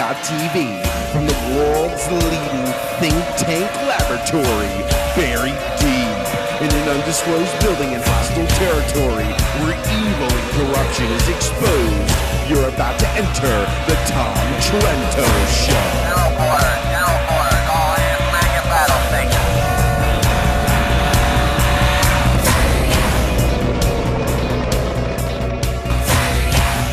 TV, from the world's leading think tank laboratory, buried deep in an undisclosed building in hostile territory where evil and corruption is exposed. You're about to enter the Tom Trento Show. Now order, all hands man your battle signal.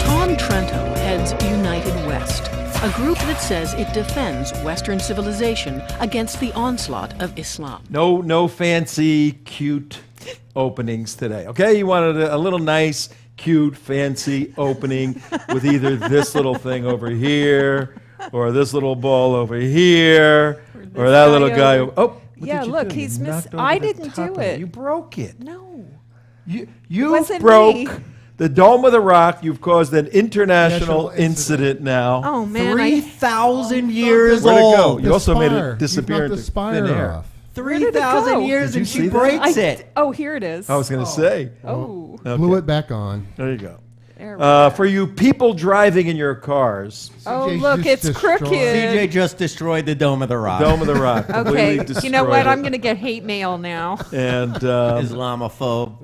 Tom Trento heads United West, a group that says it defends Western civilization against the onslaught of Islam. No fancy, cute openings today, okay? You wanted a little nice, cute, fancy opening with either this little thing over here, or this little ball over here, or that little guy over. Oh, what yeah, did you look, do? he's You miss. knocked over I the didn't top do of it. You broke it. No. You wasn't broke me. the Dome of the Rock. You've caused an international National incident now. Oh man, 3,000 years Where'd it go? old. You also made spire. it disappear You've knocked into the spire thin air. off. Where did it 3,000 go? years Did you and see she that? breaks it. Oh, here it is. I was going to say. Oh, Okay. Blew it back on. There you go. there we go. For you people driving in your cars, Oh, CJ's look, just it's crooked. CJ just destroyed the Dome of the Rock. Dome of the Rock. Okay, completely you know what? destroyed I'm it. going to get hate mail now. And Islamophobe.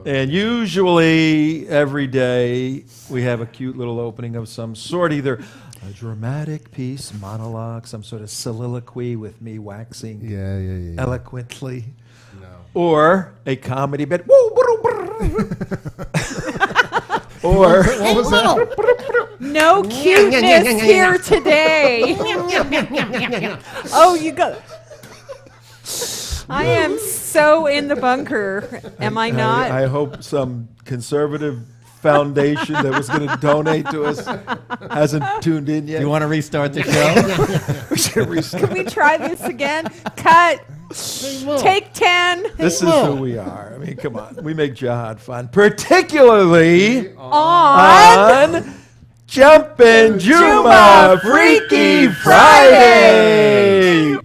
and usually every day we have a cute little opening of some sort, either a dramatic piece, monologue, some sort of soliloquy with me waxing Yeah. eloquently, or a comedy bit. Woo, brr, brr. Or What was that? No cuteness here today. Oh, you got. I am so in the bunker. Am I not? I hope some conservative foundation that was going to donate to us hasn't tuned in yet. You want to restart the show? We should restart. Can we try this again? Cut. Take 10. This is who we are. I mean, come on. We make jihad fun, particularly on Jumpin Jum'ah Freaky Friday.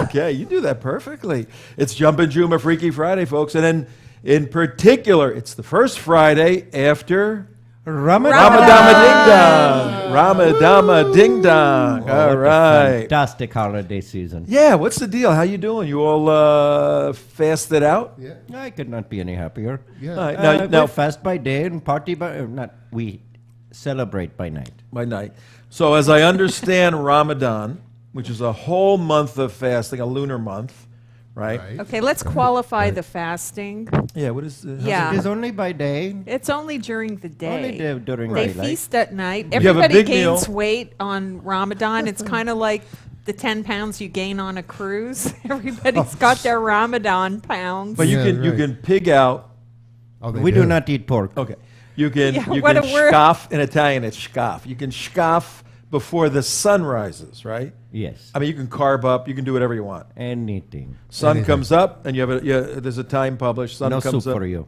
Okay, you do that perfectly. It's Jumpin Jum'ah Freaky Friday, folks. And then, in particular, it's the first Friday after Ramadama Ding Dong. Ramadama Ding Dong. All right. Fantastic holiday season. Yeah, what's the deal? How you doing? You all fasted out? Yeah. I could not be any happier. Yeah. All right, now We fast by day and party by not. We celebrate by night. by night. So as I understand Ramadan, which is a whole month of fasting, a lunar month, right? Okay, let's qualify the fasting. Yeah, what is how's Yeah. It is only by day. It's only during the Only day. during They daylight. feast at night. You have a Everybody big gains meal. weight on Ramadan. It's kind of like the 10 pounds you gain on a cruise. Everybody's got their Ramadan pounds. But you Yeah, can you right. can pig out. Oh, they We do not eat pork. Okay. You can Yeah, you what can a word. shkaf in Italian it's shkaf. You can shkaf before the sun rises, right? Yes. I mean you can carb up, you can do whatever you want. Anything. Sun Anything. comes up and you have there's a time published. Sun No comes soup up. for you.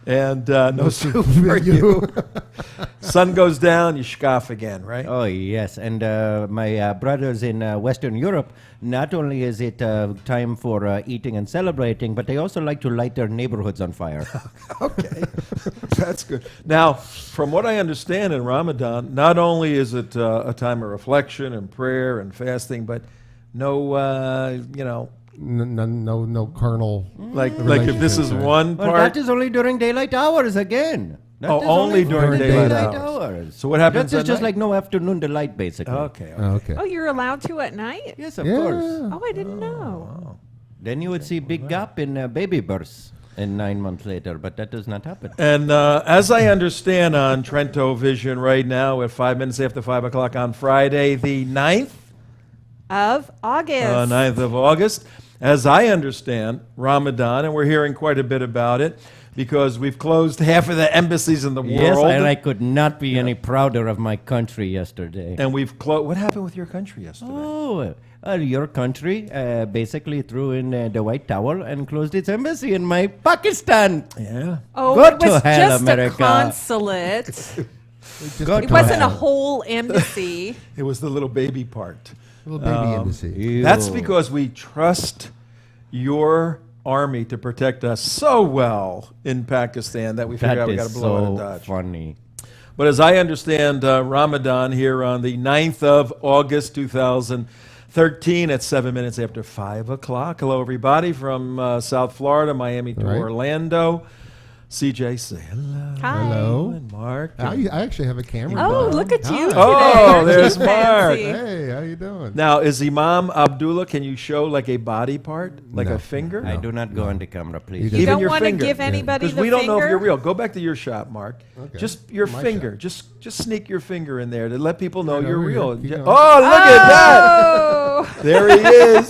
And no soup for you. Sun goes down, you shkaf again, right? Oh, yes. And my brothers in Western Europe, not only is it time for eating and celebrating, but they also like to light their neighborhoods on fire. Okay, that's good. Now, from what I understand in Ramadan, not only is it a time of reflection and prayer and fasting, but no, No carnal. like if this is Relationship, right. one Well, part. that is only during daylight hours again. That Oh, is only during daylight hours. So what happens That is at just night? like no afternoon delight, basically. Okay. Oh, okay. Oh, you're allowed to at night? Yes, of Yeah. course. Oh, I didn't know. Then you would see big gap in baby births and 9 months later, but that does not happen. And as I understand on TrentoVision right now, at 5 minutes after 5 o'clock on Friday, the 9th, Of August. 9th of August. As I understand Ramadan, and we're hearing quite a bit about it because we've closed half of the embassies in the Yes, world. and I could not be any prouder of my country yesterday. And we've closed. What happened with your country yesterday? Oh, your country basically threw in the white towel and closed its embassy in my Pakistan. Yeah. Oh, Go it to was hell, just America. a consulate. Go It to wasn't a hell. whole embassy. It was the little baby part. Little baby embassy. Ew. That's because we trust your army to protect us so well in Pakistan that we figure That out we got is to blow it in so Dodge. funny. But as I understand Ramadan here on the 9th of August 2013 at 7 minutes after 5 o'clock. Hello, everybody from South Florida, Miami to Right. Orlando. CJ, say hello. Hi. Hello. And Mark. I actually have a camera. Oh, on. look at you Hi. Oh, today. there's Aren't you Mark. fancy? Hey, how you doing? Now, is Imam Abdullah, can you show like a body part? Like No. a finger? I do not go on the camera, please. You You Even don't your want to finger. give anybody Because the we don't know if finger? you're real. Go back to your shot, Mark. Okay. Just your My finger. shot. Just sneak your finger in there to let people know Right you're over here. real. Keep Oh, going. look at that. Oh. There he is.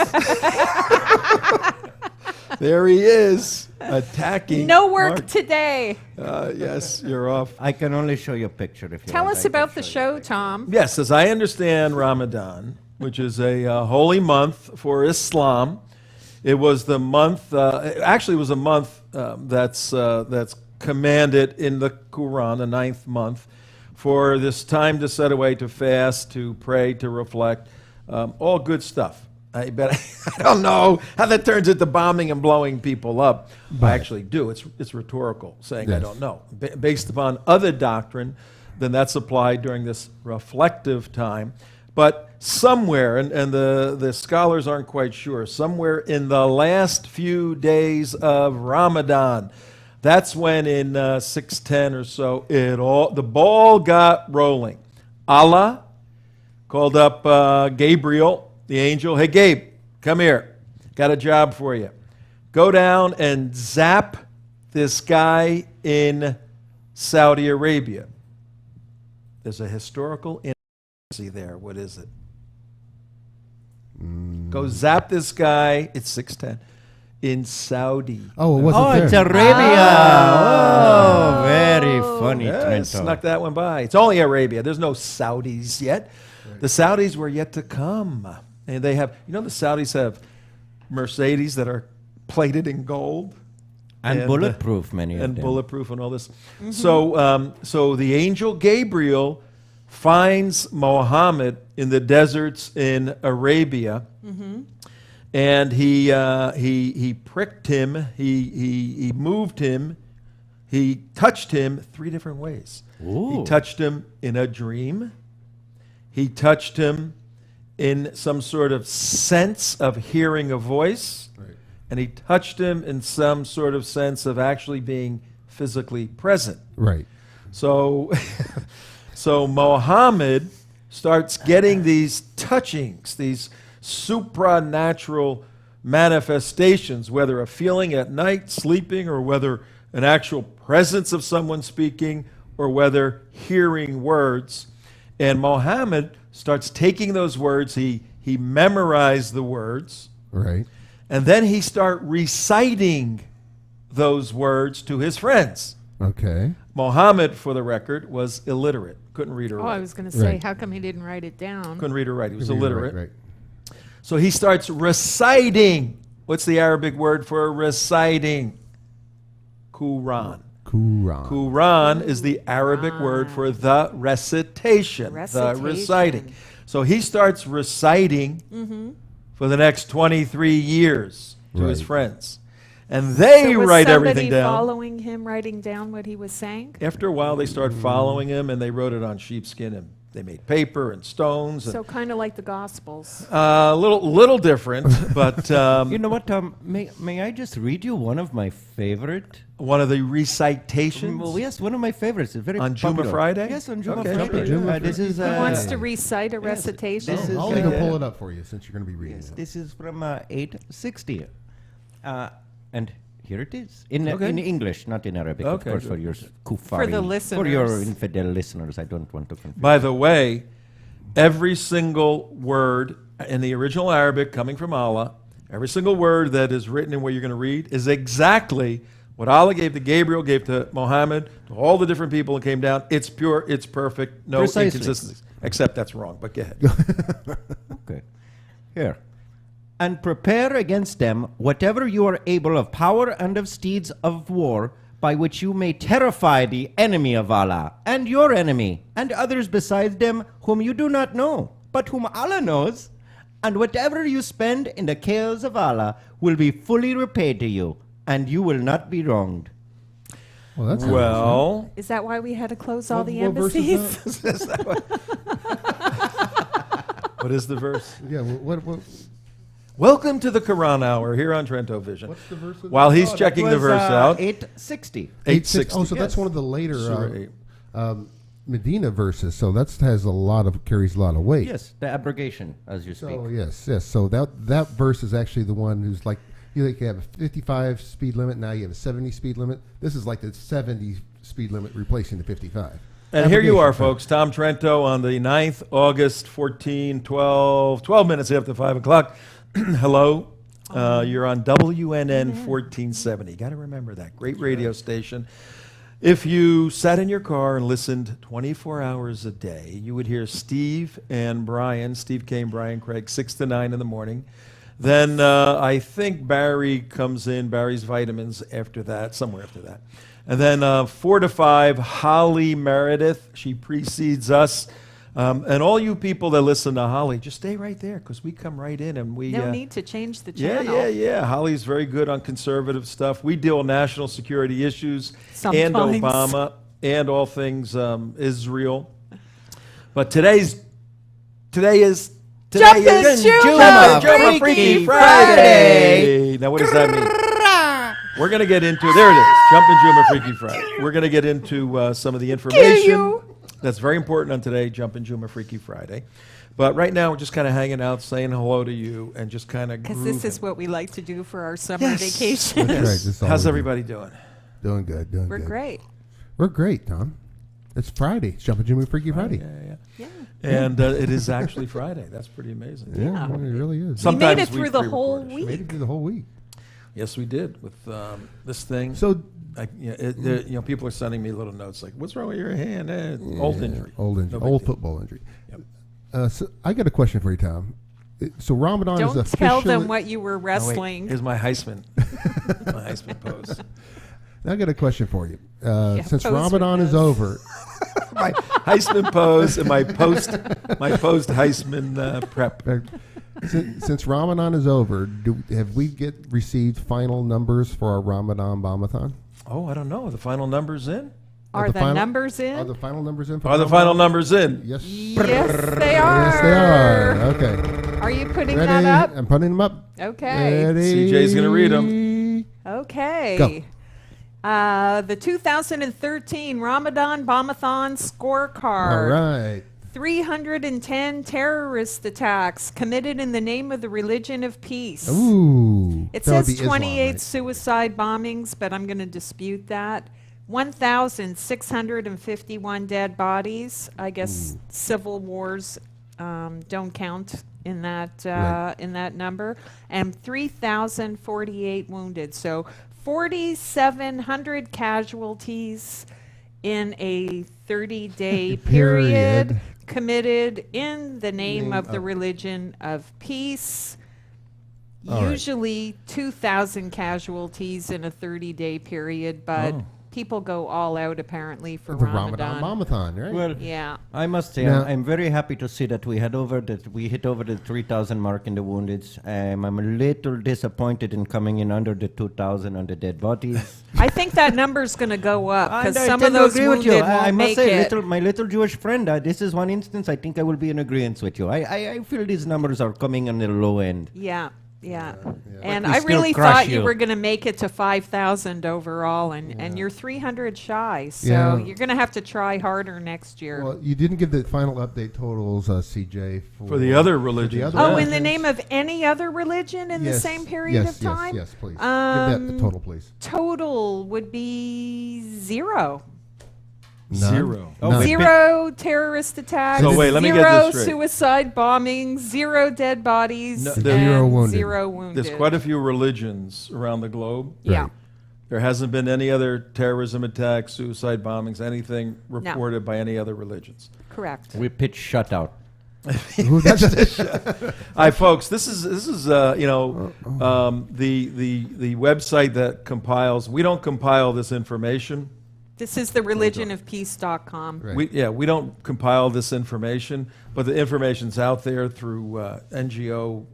There he is, attacking. No work Mark. today. Yes, you're off. I can only show you a picture if you Tell want. us about the show, Tom. Yes, as I understand Ramadan, which is a holy month for Islam, it was the month. Actually, it was a month that's commanded in the Quran, the 9th month, for this time to set away to fast, to pray, to reflect, all good stuff. I don't know how that turns into bombing and blowing people up. I actually do. It's rhetorical, saying I Yes. don't know. Based upon other doctrine, then that's applied during this reflective time. But somewhere, and the scholars aren't quite sure, somewhere in the last few days of Ramadan, that's when in 610 or so, the ball got rolling. Allah called up Gabriel, the angel. Hey, Gabe, come here. Got a job for you. Go down and zap this guy in Saudi Arabia. There's a historical inaccuracy there. What is it? Go zap this guy. It's 610 in Saudi. Oh, it wasn't Oh, there. it's Arabia. Oh, very funny, Yeah, Trento. snuck that one by. It's only Arabia. There's no Saudis yet. The Saudis were yet to come. And they have, the Saudis have Mercedes that are plated in gold. And bulletproof, many of And them. bulletproof and all this. So the angel Gabriel finds Muhammad in the deserts in Arabia. And he pricked him, he moved him, he touched him 3 different ways. Ooh. He touched him in a dream. He touched him in some sort of sense of hearing a voice. Right. And he touched him in some sort of sense of actually being physically present. Right. So, so Muhammad starts getting these touchings, these supranatural manifestations, whether a feeling at night, sleeping, or whether an actual presence of someone speaking, or whether hearing words. And Muhammad starts taking those words, he memorized the words, Right. and then he starts reciting those words to his friends. Okay. Muhammad, for the record, was illiterate. Couldn't read or Oh, write. I was going to say, Right. how come he didn't write it down? Couldn't read or write. He was Right, illiterate. Right. So he starts reciting. What's the Arabic word for reciting? Quran. Quran. Quran is the Arabic word for the recitation, the Recitation. reciting. So he starts reciting for the next 23 years to his Right. friends. And they So was write somebody everything down. following him, writing down what he was saying? After a while, they started following him, and they wrote it on sheepskin, and they made paper and stones. And, So kind of like the Gospels. little different, but You know what, Tom? May I just read you one of my favorite? one of the recitations. Well, yes, one of my favorites. It's very On Jum'ah popular. Friday? Yes, on Jum'ah Okay, Friday. sure. Jum'ah This is. He wants Yeah. to recite a recitation. this is- I'll Yeah. even pull it up for you since you're going to be reading Yes, it. this is from 860. And here it is. In Okay. English, not in Arabic, Okay, of course, good. for your kuffari. For the For your listeners. infidel listeners, I don't want to confuse. By the way, every single word in the original Arabic coming from Allah, every single word that is written in what you're going to read is exactly what Allah gave to Gabriel, gave to Muhammad, to all the different people that came down. It's pure, it's perfect, no Precisely. inconsistencies. Except that's wrong, but go ahead. Okay. Here. And prepare against them whatever you are able of power and of steeds of war, by which you may terrify the enemy of Allah, and your enemy, and others besides them whom you do not know, but whom Allah knows. And whatever you spend in the cause of Allah will be fully repaid to you, and you will not be wronged. Well, that's Well, Is that why we had to close all the What verse is embassies? what is the verse? Yeah. What? Welcome to the Quran Hour here on TrentoVision. What's the verse? Of While he's Oh, that checking the was, verse out, 860. 860. Oh, so that's one of the later Surah 8. Medina verses. So that carries a lot of weight. Yes, the abrogation, as you speak. So yes. So that verse is actually the one who's like you have a 55 speed limit. Now you have a 70 speed limit. This is like the 70 speed limit replacing the 55. And here you are, Abrogation. folks. Tom Trento on the 9th, August 12 minutes after 5 o'clock. Hello. You're on WNN 1470. Got to remember that. Great radio station. If you sat in your car and listened 24 hours a day, you would hear Steve and Brian, Steve K and Brian Craig, 6 to 9 in the morning. Then I think Barry comes in, Barry's Vitamins after that, somewhere after that. And then 4 to 5, Holly Meredith. She precedes us. And all you people that listen to Holly, just stay right there because we come right in and we... No need to change the Yeah, channel. yeah. Holly's very good on conservative stuff. We deal with national security issues and Sometimes. Obama and all things Israel. But today is Jumpin' Jum'ah, Jum'ah Freaky Freaky Friday. Now, what does that mean? We're going to get into, there it is, Jumpin' Jum'ah Freaky Friday. We're going to get into some of the information that's very important on today, Jumpin' Jum'ah Freaky Friday. But right now, we're just kind of hanging out, saying hello to you, and just kind of Because grooving. this is what we like to do for our summer Yes. vacation. That's right. This is all How's we do. everybody doing? Doing good. Doing We're good. great. We're great, Tom. It's Friday. It's Jumpin' Jimmy Freaky Friday. Yeah. Yeah. And it is actually Friday. That's pretty amazing. Yeah, it really is. We made Sometimes it through the whole pre-record it. Made it week. through the whole week. Yes, we did with this thing. So People are sending me little notes like, "What's wrong with your hand?" Old injury. Old injury. No big Old deal. football injury. Yep. So I got a question for you, Tom. So Ramadan is Don't officially... tell them what you were Oh, wait, wrestling. here's my Heisman. My Heisman pose. Now I got a question for you. Since pose with Ramadan is this. over, My Heisman pose and my post Heisman prep. since Ramadan is over, have we received final numbers for our Ramadan Bombathon? Oh, I don't know. Are the final numbers in? Are the numbers in? Are the final numbers in? For Are the Ramadan? final numbers in? Yes. Yes, they are. Yes, they are. Okay. Are you putting Ready? that up? I'm putting them up. Okay. Ready? CJ's gonna read 'em. Okay. The 2013 Ramadan Bombathon scorecard. All right. 310 terrorist attacks committed in the name of the religion of peace. Ooh. It that would says be Islam, 28 right? suicide bombings, but I'm going to dispute that. 1,651 dead bodies. I guess civil wars don't count in that Right. in that number, and 3,048 wounded. So 4,700 casualties in a 30-day period. Period. Committed in the name of the religion of peace. All right. Usually 2,000 casualties in a 30-day period, but people go all out apparently for The Ramadan Ramadan. Bombathon, right? Well, Yeah. I must say, Now- I'm very happy to see that we hit over the 3,000 mark in the wounded. I'm a little disappointed in coming in under the 2,000 on the dead bodies. I think that number's going to go up because And I some tend of to those agree with wounded you. won't I must make say, it. my little Jewish friend, this is one instance I think I will be in agreement with you. I feel these numbers are coming on the low end. Yeah. And But we I still really crush thought you you. were going to make it to 5,000 overall, and you're 300 shy. So Yeah. you're going to have to try harder next year. Well, you didn't give the final update totals, CJ. For the other religions. other Oh, Yeah. in the name of any other religion in the Yes. same period Yes, of time? Yes, please. Give that the total, please. Total would be 0. None? Zero. Oh, None. wait. 0 terrorist attacks. So wait, let me get 0 this straight. suicide bombings. 0 dead bodies. No, and there- 0 wounded. 0 wounded. There's quite a few religions around the globe. Yeah. Right. There hasn't been any other terrorism attacks, suicide bombings, anything reported by any other religions. Correct. We pitch shutout. Ooh, that's All right, folks. This is the website that compiles. We don't compile this information. This is the religionofpeace.com. Right. We don't compile this information, but the information's out there through NGO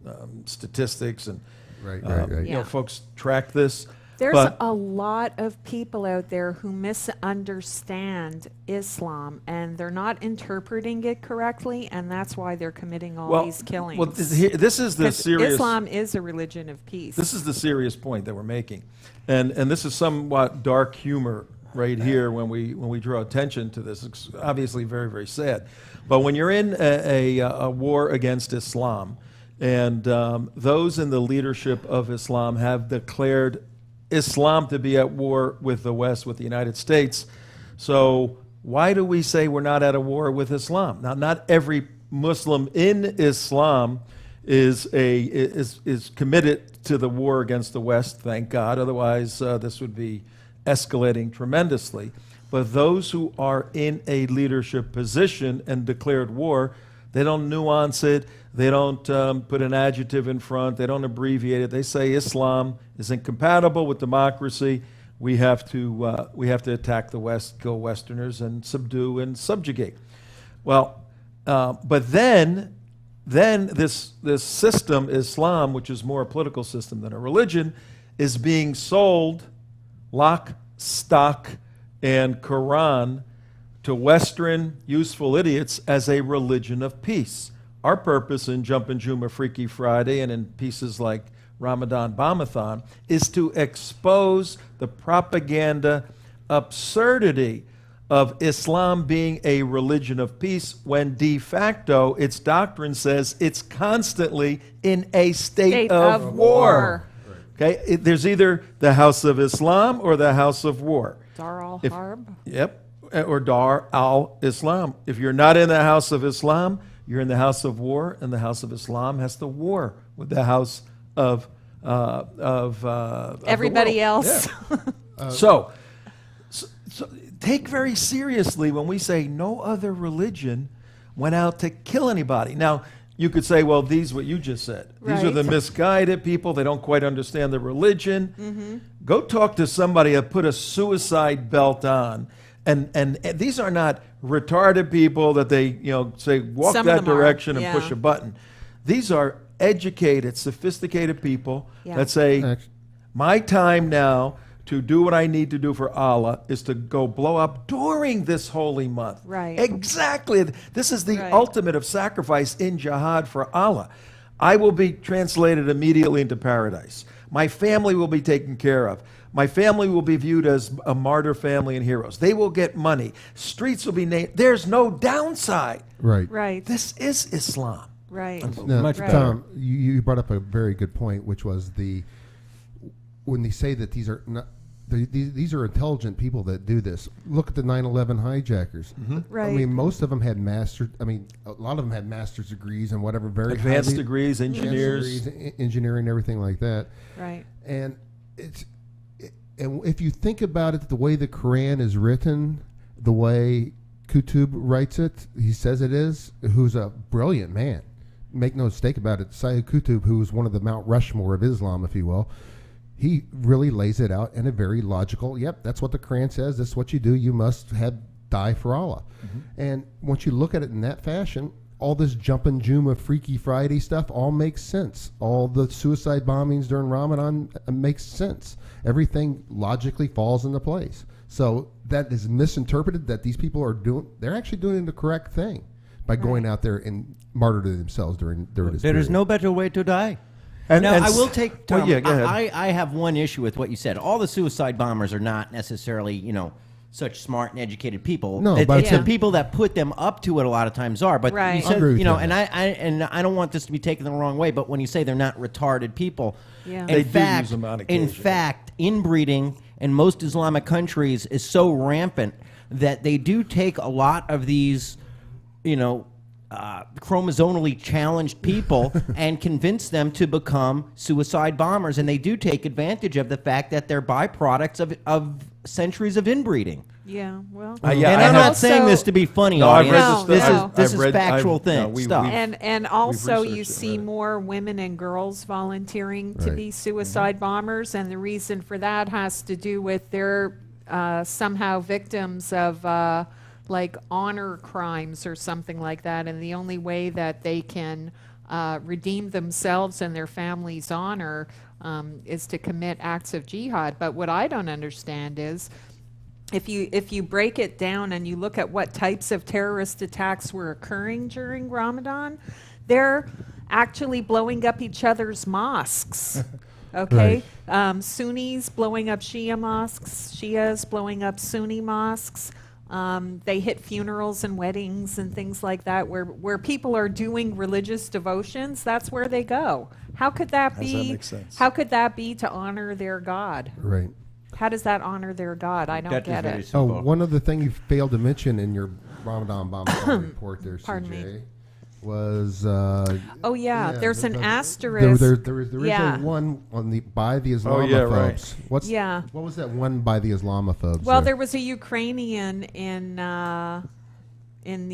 statistics and right. you know, Yeah. folks track this. There's But- a lot of people out there who misunderstand Islam, and they're not interpreting it correctly, and that's why they're committing all these killings. Well, this is the 'Cause serious. Islam is a religion of peace. This is the serious point that we're making, and this is somewhat dark humor right here when we draw attention to this. It's obviously very, very sad, but when you're in a war against Islam, and those in the leadership of Islam have declared Islam to be at war with the West, with the United States. So why do we say we're not at a war with Islam? Now, not every Muslim in Islam is committed to the war against the West, thank God. Otherwise, this would be escalating tremendously. But those who are in a leadership position and declared war, they don't nuance it. They don't put an adjective in front. They don't abbreviate it. They say Islam is incompatible with democracy. We have to attack the West, kill Westerners, and subdue and subjugate. Well, but then this system, Islam, which is more a political system than a religion, is being sold lock, stock, and Quran to Western useful idiots as a religion of peace. Our purpose in Jumpin Jum'ah Freaky Friday and in pieces like Ramadan Bombathon is to expose the propaganda absurdity of Islam being a religion of peace when de facto its doctrine says it's constantly in a state of war. Okay, there's either the House of Islam or the House of War. Dar al-Harb. Yep, or Dar al-Islam. If you're not in the House of Islam, you're in the House of War, and the House of Islam has to war with the House of Everybody the world. else. Yeah. So take very seriously when we say no other religion went out to kill anybody. Now, you could say, well, what you just said. These are the Right. misguided people. They don't quite understand the religion. Mm-hmm. Go talk to somebody that put a suicide belt on. And these are not retarded people that they, say, walk Some of that them are, direction and yeah. push a button. These are educated, sophisticated people Yeah. that say, Actu- my time now to do what I need to do for Allah is to go blow up during this holy month. Right. Exactly. This is the Right. ultimate of sacrifice in jihad for Allah. I will be translated immediately into paradise. My family will be taken care of. My family will be viewed as a martyr family and heroes. They will get money. Streets will be named. There's no downside. Right. Right. This is Islam. Right. Now, Much better. Tom, you brought up a very good point, which was when they say that these are not these are intelligent people that do this. Look at the 9/11 hijackers. Right. I mean, most of them had a lot of them had master's degrees and whatever, very Advanced highly- degrees, advanced engineers. degrees, engineering, everything like that. Right. And and if you think about it, the way the Quran is written, the way Qutb writes it, he says it is, who's a brilliant man. Make no mistake about it. Sayyid Qutb, who was one of the Mount Rushmore of Islam, if you will, he really lays it out in a very logical, yep, that's what the Quran says, this is what you do, you must die for Allah. And once you look at it in that fashion, all this Jumpin Jum'ah Freaky Friday stuff all makes sense. All the suicide bombings during Ramadan makes sense. Everything logically falls into place. So that is misinterpreted that these people are doing, they're actually doing the correct thing by going out there and martyring themselves during this There is period. no better way to die. And, Now, and I will s- take. well, Tom, yeah, go ahead. I have one issue with what you said. All the suicide bombers are not necessarily, such smart and educated people. No, It's but the Yeah. people that put them up to it a lot of times are. But Right. you I said, agree with you on and that. I don't want this to be taken the wrong way. But when you say they're not retarded people, Yeah. They in do fact, use them on in occasion. fact, inbreeding in most Islamic countries is so rampant that they do take a lot of these, chromosomally challenged people and convince them to become suicide bombers. And they do take advantage of the fact that they're byproducts of centuries of inbreeding. Yeah. Well. Yeah, and I I'm have- not saying this to be funny, No, I've read audience. this. No, This no. is factual stuff. And also you researched it, see read it. more women and girls volunteering to Right. be suicide bombers, and the reason for that has to do with they're somehow victims of like honor crimes or something like that, and the only way that they can redeem themselves and their family's honor is to commit acts of jihad. But what I don't understand is, if you break it down and you look at what types of terrorist attacks were occurring during Ramadan, they're actually blowing up each other's mosques. Okay, Sunnis blowing up Shia mosques, Shias blowing up Sunni mosques. They hit funerals and weddings and things like that, where people are doing religious devotions. That's where they go. How could that be? Does that make sense? How could that be to honor their God? Right. How does that honor their God? I don't That is get very it. simple. Oh, one other thing you failed to mention in your Ramadan Bomb report there, Pardon me. CJ, was Oh yeah, there's an there asterisk. is Yeah. a one on the by the Islamophobes. Oh, yeah, right. What was that one by the Islamophobes? Well, there was a Ukrainian in the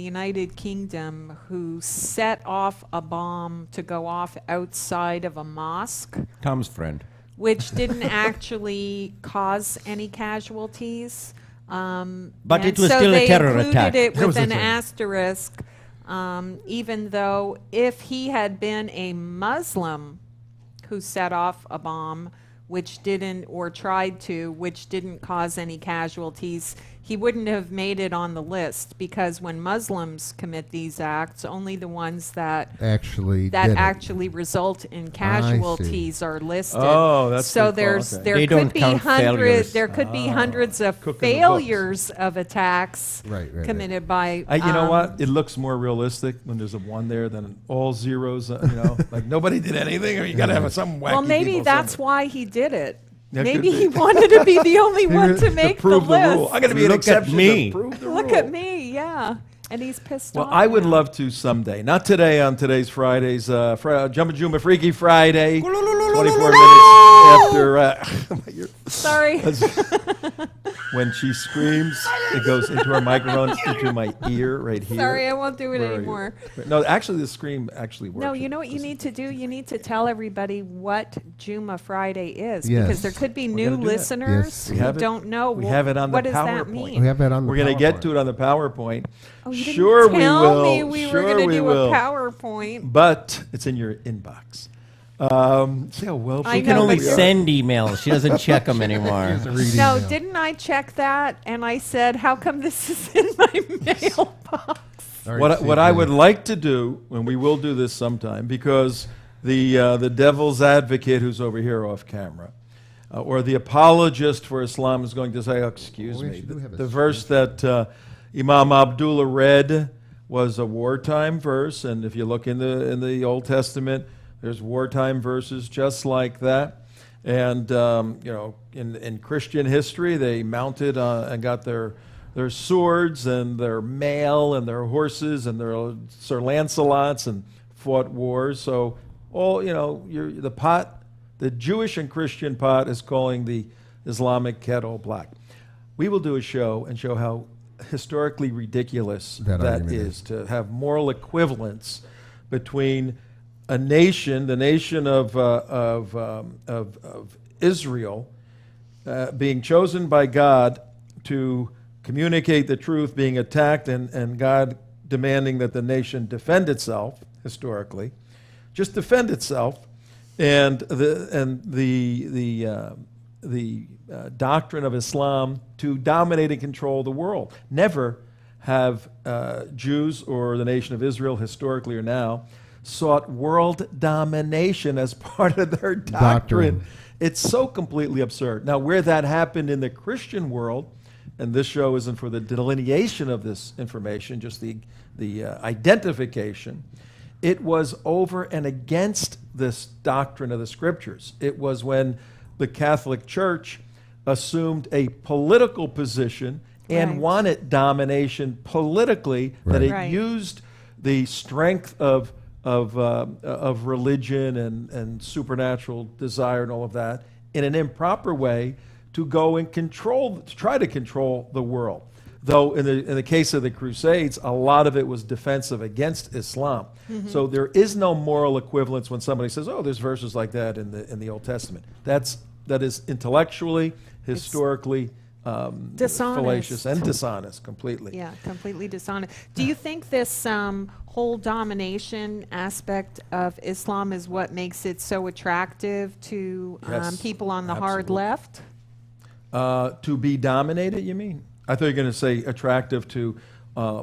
United Kingdom who set off a bomb to go off outside of a mosque, Tom's friend. which didn't actually cause any casualties. But and it was so still a they terror included attack. it That was with a an terror. asterisk, even though if he had been a Muslim who set off a bomb, which didn't, or tried to, which didn't cause any casualties, he wouldn't have made it on the list, because when Muslims commit these acts, only the ones that actually did it. actually result in casualties are listed. Oh, that's so good call, there's okay. there They could don't be count failures. there could be hundreds of Cook in the books. failures of attacks Right. committed by. You know what? It looks more realistic when there's a one there than all zeros. Like nobody did anything, or you got to have some wacky. Well, maybe people that's somewhere. why he did it. That Maybe could he be. wanted to be the only one to make the prove the rule. list. I'm going to be an Look at exception me. to prove the rule. Look at me, yeah. And he's pissed Well, off. I would now. love to someday. Not today on today's Fridays. Jumpin Jum'ah Freaky Friday. 24 minutes after. Sorry. When she screams, it goes into her microphone, into my ear right here. Sorry, I won't do it Where are you? anymore. No, actually, the scream actually works. No, you know what you need to do? You need to tell everybody what Juma Friday is, Yes. because there could be We're new gonna do that. listeners Yes. We who have it- don't know. we have it on the what does that PowerPoint. mean? We have that on the We're going to get PowerPoint. to it on the PowerPoint. Oh, you didn't Sure, we tell will. me we were Sure, going to we do will. a PowerPoint. But it's in your inbox. See how well I She can know, only but you're- send emails. She doesn't check them anymore. No, didn't I check that? And I said, how come this is in my mailbox? What I would like to do, and we will do this sometime, because the devil's advocate who's over here off camera, or the apologist for Islam is going to say, oh, excuse Well, we me, actually do have a the verse that Imam Abdullah read was a wartime verse, and if you look in the Old Testament, there's wartime verses just like that. And in Christian history, they mounted and got their swords and their mail and their horses and their Sir Lancelots and fought wars. So all the pot, the Jewish and Christian pot, is calling the Islamic kettle black. We will do a show and show how historically ridiculous That that argument is, to have moral equivalence between a nation, the nation of Israel, being chosen by God to communicate the truth, being attacked, and God demanding that the nation defend itself historically, just defend itself, and the doctrine of Islam to dominate and control the world. Never have Jews or the nation of Israel, historically or now, sought world domination as part of their doctrine. It's so completely absurd. Now, where that happened in the Christian world, and this show isn't for the delineation of this information, just the identification, it was over and against this doctrine of the Scriptures. It was when the Catholic Church assumed a political position and Right. wanted domination politically, that it Right. used the strength of religion and supernatural desire and all of that in an improper way to go and to try to control the world. Though in the case of the Crusades, a lot of it was defensive against Islam. So there is no moral equivalence when somebody says, "Oh, there's verses like that in the Old Testament." That is intellectually, historically Dishonest. fallacious and dishonest completely. Yeah, completely dishonest. Do you think this whole domination aspect of Islam is what makes it so attractive to Yes, people on the hard absolutely. left? To be dominated, you mean? I thought you were going to say attractive to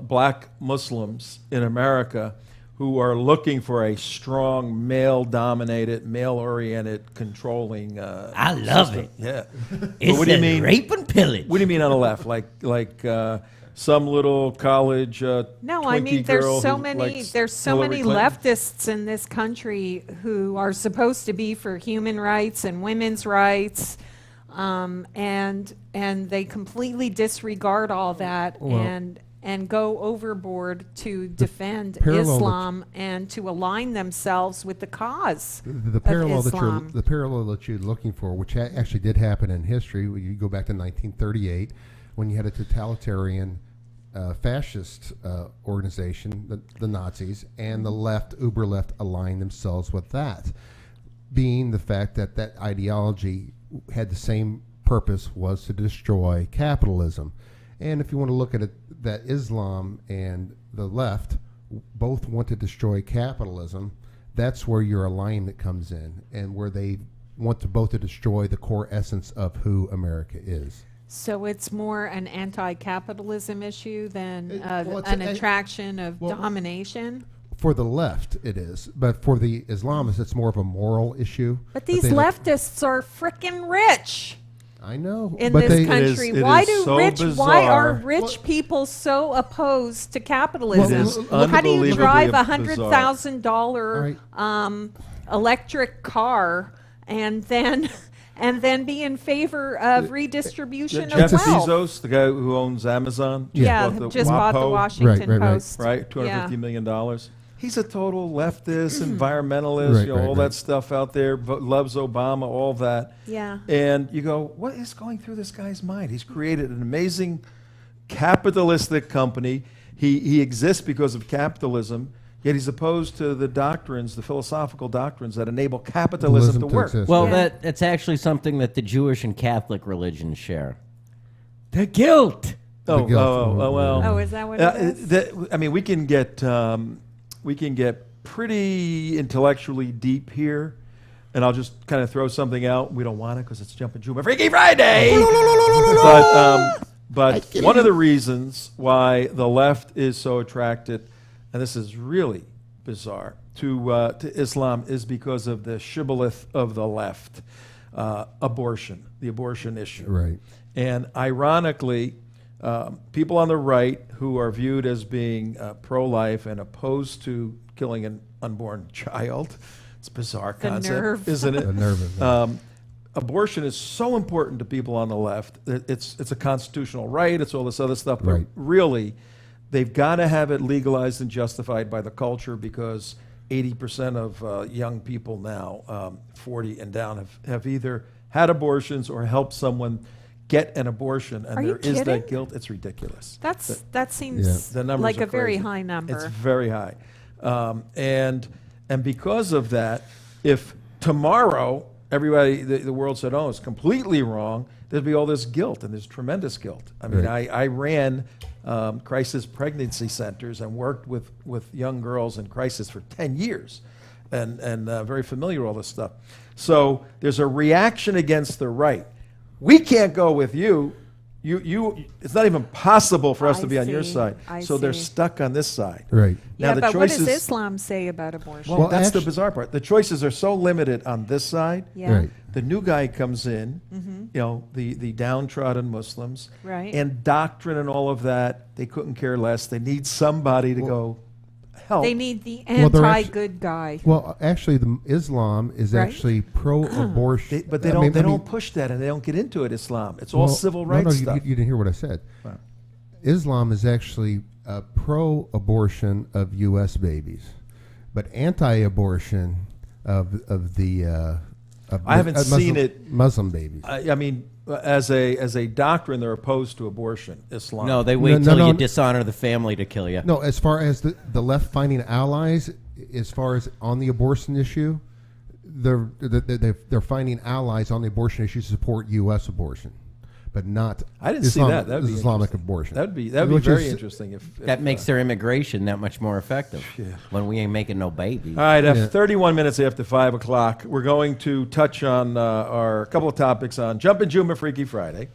black Muslims in America who are looking for a strong male-dominated, male-oriented, controlling I love system. it. Yeah. But It what do you says mean? rape and pillage. What do you mean on the left? Like some little college No, I Twinkie mean girl who likes Hillary many Clinton? leftists in this country who are supposed to be for human rights and women's rights, and they completely disregard all that and go overboard to defend parallel that Islam and to align themselves with the cause The of parallel Islam. the parallel that you're looking for, which actually did happen in history, you go back to 1938 when you had a totalitarian fascist organization, the Nazis, and the left, uber left, aligned themselves with that, being the fact that that ideology had the same purpose, was to destroy capitalism. And if you want to look at it, that Islam and the left both want to destroy capitalism, that's where your alignment comes in, and where they want to both to destroy the core essence of who America is. So it's more an anti-capitalism issue than well, it's an a- attraction of well- domination? For the left, it is, but for the Islamists, it's more of a moral issue. But these they- leftists are freaking rich I know, in but this they, country. it Why is do so why are bizarre. rich people so opposed to capitalism? It is How do you unbelievably drive a bizarre. $100,000 electric car and then be in favor of redistribution Jeff of wealth? Bezos, the guy who owns Amazon, Yeah, bought the just bought the WAPO, Washington Right, right, right. Post. right? $250 Yeah. million. He's a total leftist, environmentalist, Right, right, all right. that stuff out there, loves Obama, all that. Yeah. And you go, what is going through this guy's mind? He's created an amazing capitalistic company. He exists because of capitalism, yet he's opposed to the doctrines, the philosophical doctrines that enable capitalism to work. exist. Well, Yeah. that's actually something that the Jewish and Catholic religions share. The guilt. Oh, guilt. well. Oh, is that what it is? I mean, we can get pretty intellectually deep here, and I'll just kind of throw something out. We don't want it because it's Jumpin Jum'ah Freaky Friday. But one of the reasons why the left is so attracted, and this is really bizarre, to Islam is because of the shibboleth of the left, abortion, the abortion issue. Right. And ironically, people on the right who are viewed as being pro-life and opposed to killing an unborn child, it's a bizarre The concept, nerve. isn't it? The nerve of it. Abortion is so important to people on the left. It's a constitutional right. It's all this other stuff. But Right. really, they've got to have it legalized and justified by the culture because 80% of young people now, 40 and down, have either had abortions or helped someone get an abortion. And Are you there is that kidding? guilt. It's ridiculous. That seems The numbers like are a very crazy. high number. It's very high. And because of that, if tomorrow everybody, the world said, oh, it's completely wrong, there'd be all this guilt, and there's tremendous guilt. I mean, Right. I ran crisis pregnancy centers and worked with young girls in crisis for 10 years and very familiar with all this stuff. So there's a reaction against the right. We can't go with you. It's not even possible for us I to be on your see. side. I So they're see. stuck on this side. Right. Now yeah, the but what choices, does Islam say about abortion? well, Well, that's the actu- bizarre part. The choices are so limited on this side. Yeah. Right. The new guy comes in, the downtrodden Muslims, Right. and doctrine and all of that. They couldn't care less. They need somebody to go help. They need the Well, they're actu- anti-good guy. Well, actually, the Islam is Right. actually pro-abortion. But they I don't. mean- They I mean- don't push that, and they don't get into it. Islam. It's all well, civil no, rights no, stuff. You didn't hear what I said. Wow. Islam is actually pro-abortion of U.S. babies, but anti-abortion of the I haven't seen it. Muslim babies. I mean, as a doctrine, they're opposed to abortion. Islam. No, they wait No, till no, you no. dishonor the family to kill you. No, as far as the left finding allies, as far as on the abortion issue, they're finding allies on the abortion issue to support U.S. abortion. but not I didn't see that. That'd be Islamic interesting. abortion. That'd be Which very is- interesting if That makes their immigration that much more effective. When we ain't making no babies. All right, Yeah. 31 minutes after 5 o'clock, we're going to touch on our couple of topics on Jumpin Jum'ah Freaky Friday.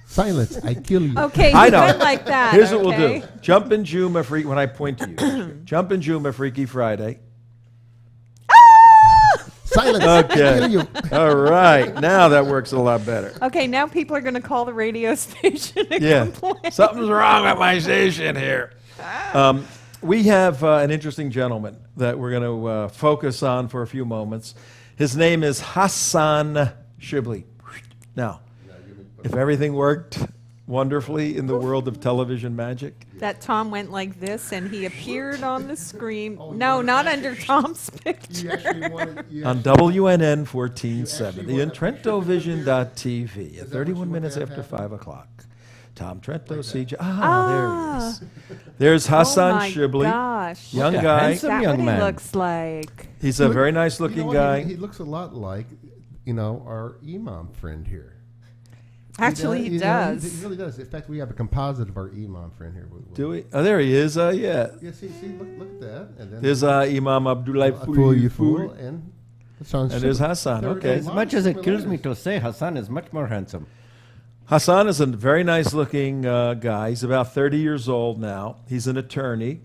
Silence, I kill you. Okay, I you know. went like that. Here's what we'll okay? do. Jumpin Jum'ah Freaky, when I point to you. Jumpin Jum'ah Freaky Friday. Silence, I Okay. kill you. All right, now that works a lot better. Okay, now people are going to call the radio station and Yeah, complain. something's wrong with my station here. We have an interesting gentleman that we're going to focus on for a few moments. His name is Hassan Shibly. Now, if everything worked wonderfully in the world of television magic, That Tom went like this and he appeared on the screen. No, not under Tom's You picture. actually wanted, you on WNN 1470 and TrentoVision.tv at 31 minutes after 5 o'clock. Tom Trento, CJ. There he is. There's Hassan oh my Shibly, gosh. young What a guy. Is handsome that young what man. he looks like? He's a very nice You know looking what? guy. He looks a lot like, our imam friend here. Actually, he You know, does. He really does. In fact, we have a composite of our imam friend here. Do we? Oh, there he is. Yeah. Yeah, see, look at that. And then There's Imam Abdullah Fool you Fool. fool, and Hassan And there's Shibly. Hassan. There- Okay. there's As a lot much of as it kills me similarities. to say, Hassan is much more handsome. Hassan is a very nice looking guy. He's about 30 years old now. He's an attorney.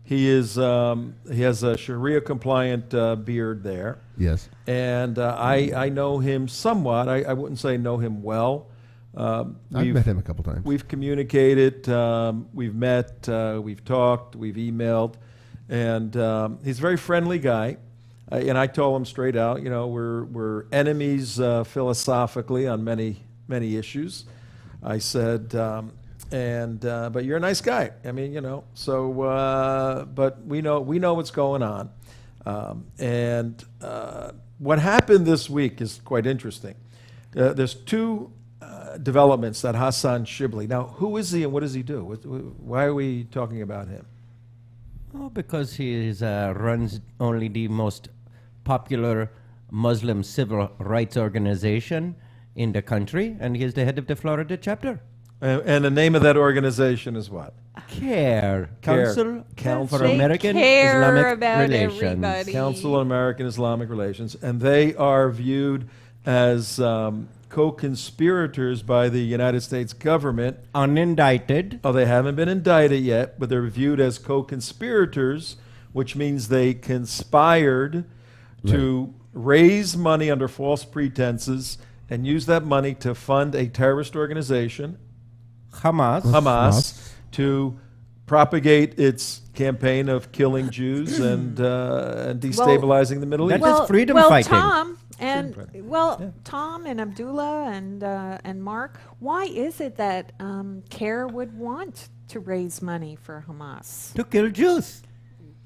He has a Sharia compliant beard there. Yes. And I know him somewhat. I wouldn't say know him well. I've met him a couple times. We've communicated, we've met, we've talked, we've emailed, and he's a very friendly guy. And I told him straight out, we're enemies philosophically on many issues. I said, but you're a nice guy. I mean, So, but we know what's going on. What happened this week is quite interesting. There's two developments that Hassan Shibly. Now, who is he and what does he do? Why are we talking about him? Oh, because he runs only the most popular Muslim civil rights organization in the country, and he is the head of the Florida chapter. And the name of that organization is what? CAIR, CAIR. Council for They American care Islamic about Relations. everybody. Council on American Islamic Relations. And they are viewed as co-conspirators by the United States government. Unindicted. Oh, they haven't been indicted yet, but they're viewed as co-conspirators, which means they conspired to raise money under false pretenses and use that money to fund a terrorist organization, Hamas, to propagate its campaign of killing Jews and destabilizing the Middle That East. is freedom fighting. Tom and Abdullah and Mark, why is it that CAIR would want to raise money for Hamas? To kill Jews.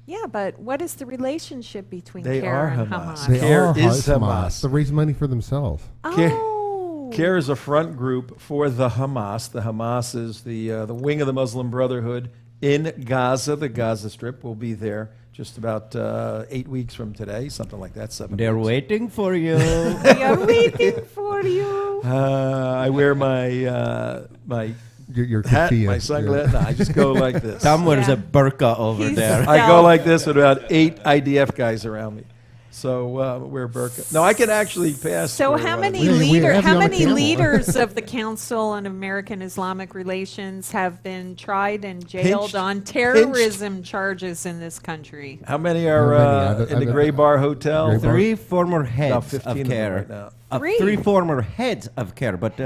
Yeah, but what is the relationship between They CAIR are and Hamas. Hamas? They CAIR are is Hamas. They raise money for themselves. Oh, CAIR is a front group for the Hamas. The Hamas is the wing of the Muslim Brotherhood in Gaza. The Gaza Strip will be there just about 8 weeks from today, something like that. 7 They're weeks. waiting for you. we are waiting for you. I wear my my Your hat, keffiyeh, my yeah. sunglasses. No, I just go like this. Tom wears Yeah. a burqa over He's- there. I go like this with about 8 IDF guys around me. So wear burqa. No, I can actually pass. So for, how many we have you how on the many camera. leaders of the Council on American Islamic Relations have been tried and jailed Pinched- on terrorism charges in this country? How many are How many? in the Gray Bar Hotel? Gray Bar. 3 former About heads 15 of of them CAIR. right now. Three? 3 former heads of CAIR, but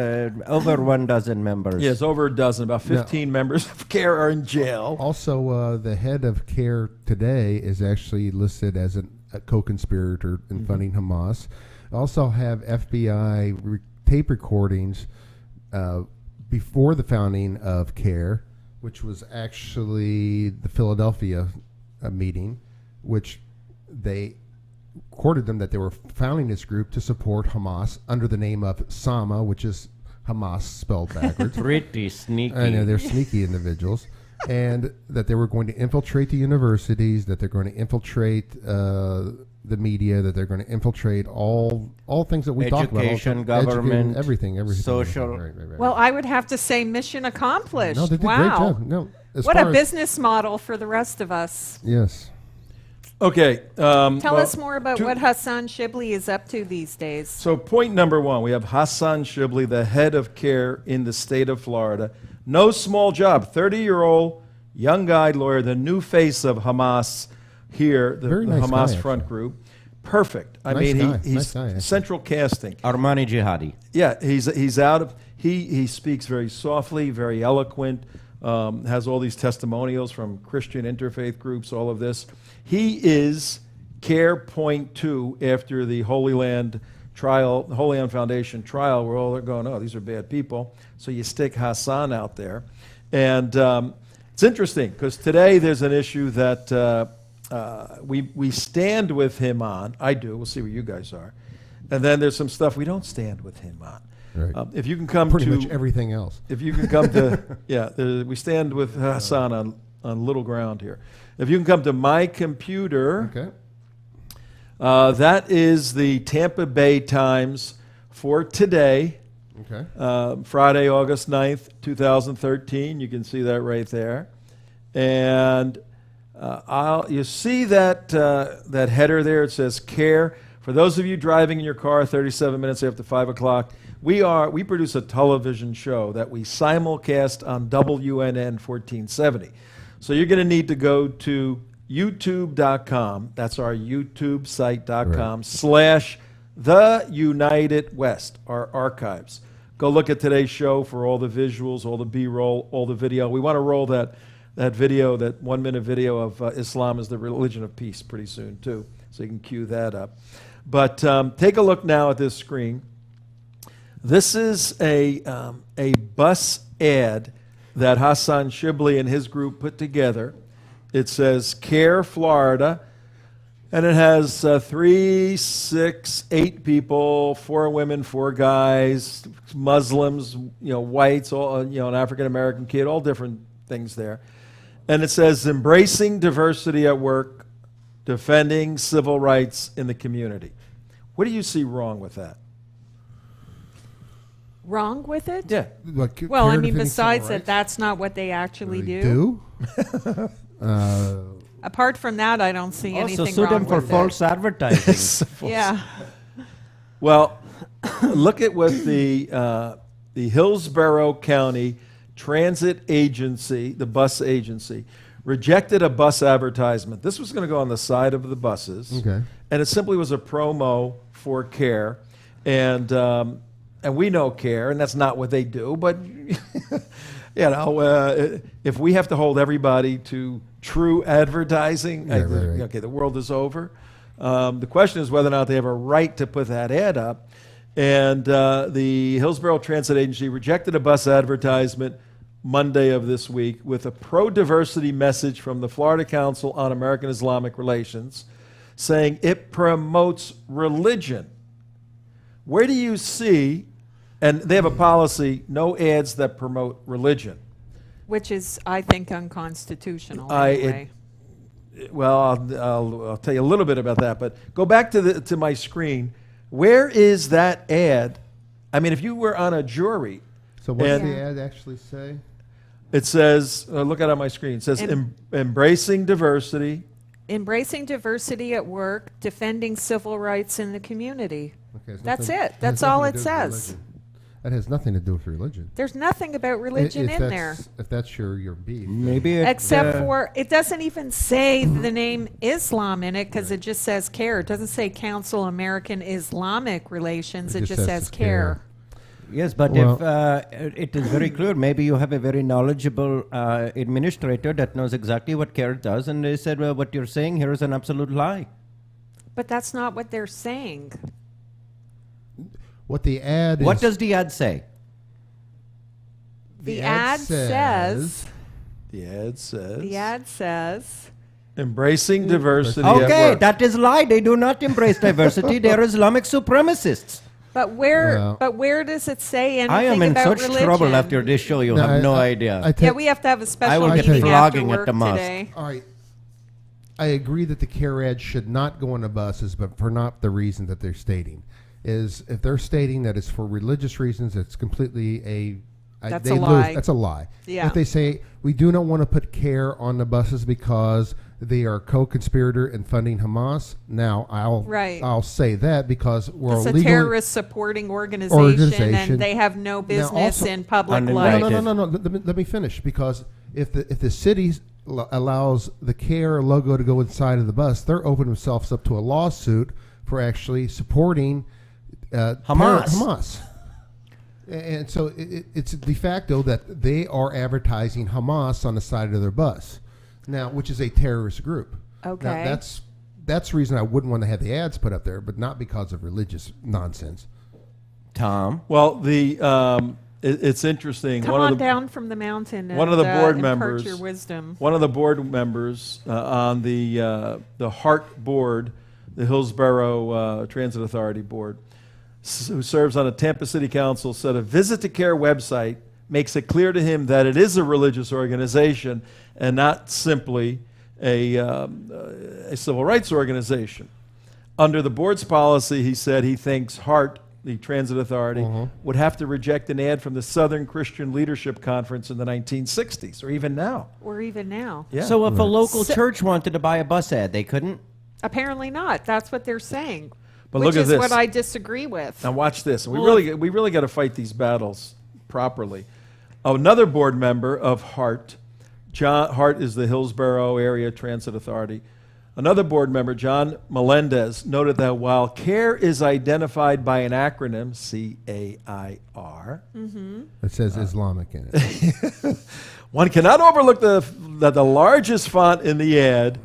over 1 dozen members. Yes, over a dozen. About 15 members of CAIR are in jail. Also, the head of CAIR today is actually listed as a co-conspirator in funding Hamas. Also have FBI tape recordings before the founding of CAIR, which was actually the Philadelphia meeting, which they recorded them that they were founding this group to support Hamas under the name of Sama, which is Hamas spelled backwards. Pretty sneaky. I know, they're sneaky individuals. And that they were going to infiltrate the universities, that they're going to infiltrate the media, that they're going to infiltrate all things that we talk about. Education, government, everything. social. Right. Well, I would have to say mission accomplished. No, they did a wow. great job. No, as What far a as- business model for the rest of us. Yes. Okay. Tell us more about what Hassan Shibly is up to these days. So point number one, we have Hassan Shibly, the head of CAIR in the state of Florida. No small job, 30-year-old young guy lawyer, the new face of Hamas here, the Very nice Hamas guy, front actually. group. Perfect. I Nice mean, guy. he's Nice guy, actually. central casting. Armani Jihadi. Yeah, he's out of, he speaks very softly, very eloquent, has all these testimonials from Christian interfaith groups, all of this. He is CAIR Point 2 after the Holy Land trial, the Holy Land Foundation trial, where all they're going, oh, these are bad people. So you stick Hassan out there. And it's interesting, because today there's an issue that we stand with him on. I do. We'll see where you guys are. And then there's some stuff we don't stand with him on. Right. If you can come Pretty to much everything else. if you can come to, we stand with Hassan on little ground here. If you can come to my computer, Okay. that is the Tampa Bay Times for today, Okay. Friday, August 9th, 2013. You can see that right there. And you see that header there. It says CAIR. For those of you driving in your car 37 minutes after 5 o'clock, we produce a television show that we simulcast on WNN 1470. So you're going to need to go to youtube.com, that's our YouTube site.com, / The United West, our archives. Go look at today's show for all the visuals, all the B-roll, all the video. We want to roll that video, that 1-minute video of Islam is the religion of peace pretty soon too, so you can cue that up. But take a look now at this screen. This is a bus ad that Hassan Shibly and his group put together. It says CAIR Florida, and it has 3, 6, 8 people, 4 women, 4 guys, Muslims, whites, all, an African American kid, all different things there. And it says embracing diversity at work, defending civil rights in the community. What do you see wrong with that? Wrong with it? Yeah. Like, Well, I CAIR mean, defending besides civil that, rights? that's not what they actually They do. do? Apart from that, I don't see Also anything sue wrong them for with false advertising. it. Yeah. Well, look at what the Hillsborough County Transit Agency, the bus agency, rejected a bus advertisement. This was going to go on the side of the buses, Okay. and it simply was a promo for CAIR, and we know CAIR, and that's not what they do. But if we have to hold everybody to true advertising, Yeah, right. okay, the world is over. The question is whether or not they have a right to put that ad up. And the Hillsborough Transit Agency rejected a bus advertisement Monday of this week with a pro-diversity message from the Florida Council on American Islamic Relations, saying it promotes religion. Where do you see, and they have a policy, no ads that promote religion. Which is, I think, unconstitutional anyway. Well, I'll tell you a little bit about that, but go back to my screen. Where is that ad? I mean, if you were on a jury, So what does And- the ad actually say? it says, look at it on my screen, it says embracing diversity. Embracing diversity at work, defending civil rights in the community. Okay, it's That's nothing- it. has That's nothing all to it do with says. religion. That has nothing to do with religion. There's nothing about religion If in there. If that's your beef. then- Maybe it, Except for, it doesn't even say the name Islam in it because it just says CAIR. It doesn't say Council American Islamic Relations. It just says CAIR. Yes, but Well- if it is very clear, maybe you have a very knowledgeable administrator that knows exactly what CAIR does, and they said, well, what you're saying here is an absolute lie. But that's not what they're saying. What the ad is. What does the ad say? The ad says, The ad says embracing diversity at Okay, work. that is lie. They do not embrace diversity. They're Islamic supremacists. but where Well- does it say anything I am in about such religion? trouble after this show. You have no idea. Yeah, we have to have a special will be meeting flogging after at work the mosque. today. All right. I agree that the CAIR ad should not go on the buses, but for not the reason that they're stating. Is if they're stating that it's for religious reasons, it's completely That's a lie. That's a lie. Yeah. If they say we do not want to put CAIR on the buses because they are co-conspirator in funding Hamas, now I'll say that because we're It's a legally terrorist supporting organization, and they have no business also- in public Uninvited. life. No. Let me finish, because if the city allows the CAIR logo to go inside of the bus, they're opening themselves up to a lawsuit for actually supporting Hamas. And so it's de facto that they are advertising Hamas on the side of their bus, now, which is a terrorist group. Okay. Now, that's the reason I wouldn't want to have the ads put up there, but not because of religious nonsense. Tom? Well, it's interesting. Come on down from the mountain. One of the board impart members, your wisdom. One of the board members on the HART board, the Hillsborough Transit Authority board, who serves on the Tampa City Council, said a visit to CAIR website makes it clear to him that it is a religious organization and not simply a civil rights organization. Under the board's policy, he said he thinks HART, the Transit Authority, would have to reject an ad from the Southern Christian Leadership Conference in the 1960s, or even now. Yeah. So if a local church wanted to buy a bus ad, they couldn't? Apparently not. That's what they're saying. But which look at is this. what I disagree with. Now watch this. We really got to fight these battles properly. Another board member of HART, HART is the Hillsborough Area Transit Authority. Another board member, John Melendez, noted that while CAIR is identified by an acronym, CAIR, It says Islamic in it. one cannot overlook that the largest font in the ad